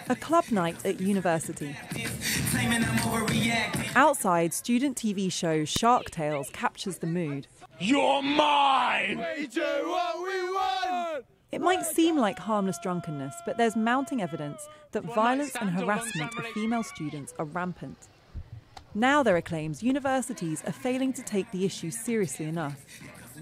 A club night at university. Outside, student TV show Shark Tales captures the mood. You're mine! We do what we want! It might seem like harmless drunkenness, but there's mounting evidence that violence and harassment of female students are rampant. Now there are claims universities are failing to take the issue seriously enough.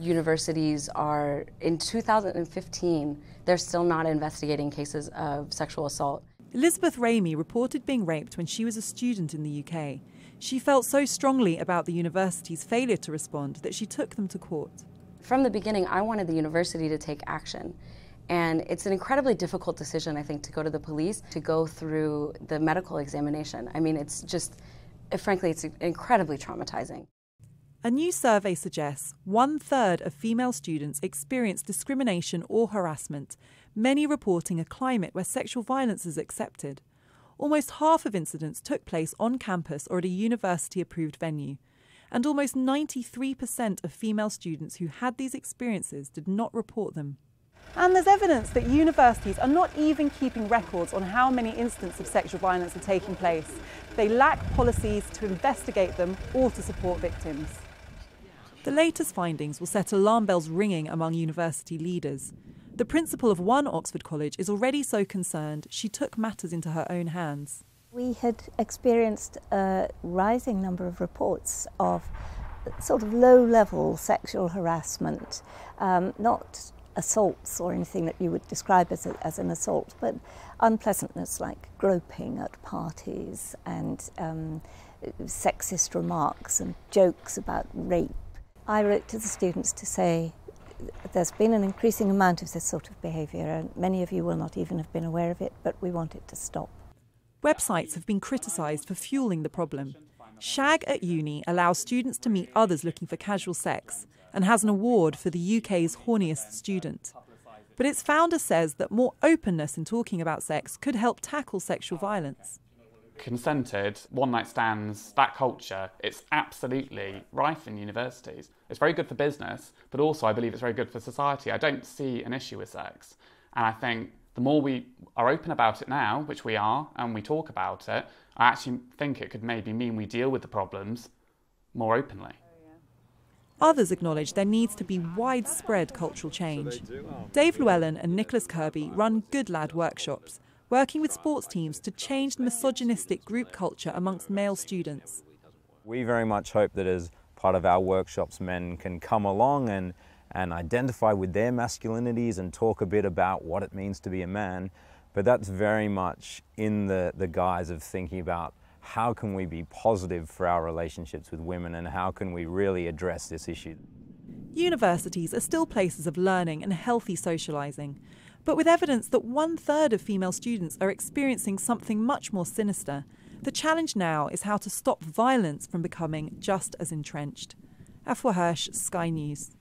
Universities are, in 2015, they're still not investigating cases of sexual assault. Elizabeth Ramey reported being raped when she was a student in the UK. She felt so strongly about the university's failure to respond that she took them to court. From the beginning, I wanted the university to take action. And it's an incredibly difficult decision, I think, to go to the police, to go through the medical examination. I mean, it's just, frankly, it's incredibly traumatizing. A new survey suggests 1/3 of female students experience discrimination or harassment, many reporting a climate where sexual violence is accepted. Almost half of incidents took place on campus or at a university-approved venue. And almost 93% of female students who had these experiences did not report them. And there's evidence that universities are not even keeping records on how many incidents of sexual violence are taking place. They lack policies to investigate them or to support victims. The latest findings will set alarm bells ringing among university leaders. The principal of one Oxford college is already so concerned she took matters into her own hands. We had experienced a rising number of reports of sort of low-level sexual harassment, not assaults or anything that you would describe as an assault, but unpleasantness like groping at parties and sexist remarks and jokes about rape. I wrote to the students to say there's been an increasing amount of this sort of behaviour and many of you will not even have been aware of it, but we want it to stop. Websites have been criticised for fueling the problem. Shag at Uni allows students to meet others looking for casual sex and has an award for the UK's horniest student. But its founder says that more openness in talking about sex could help tackle sexual violence. Consented, one-night stands, that culture, it's absolutely rife in universities. It's very good for business, but also I believe it's very good for society. I don't see an issue with sex. And I think the more we are open about it now, which we are, and we talk about it, I actually think it could maybe mean we deal with the problems more openly. Others acknowledge there needs to be widespread cultural change. Dave Llewellyn and Nicholas Kirby run Good Lad workshops, working with sports teams to change the misogynistic group culture amongst male students. We very much hope that as part of our workshops, men can come along and identify with their masculinities and talk a bit about what it means to be a man. But that's very much in the guise of thinking about how can we be positive for our relationships with women and how can we really address this issue. Universities are still places of learning and healthy socialising, but with evidence that 1/3 of female students are experiencing something much more sinister, the challenge now is how to stop violence from becoming just as entrenched. Afua Hirsch, Sky News.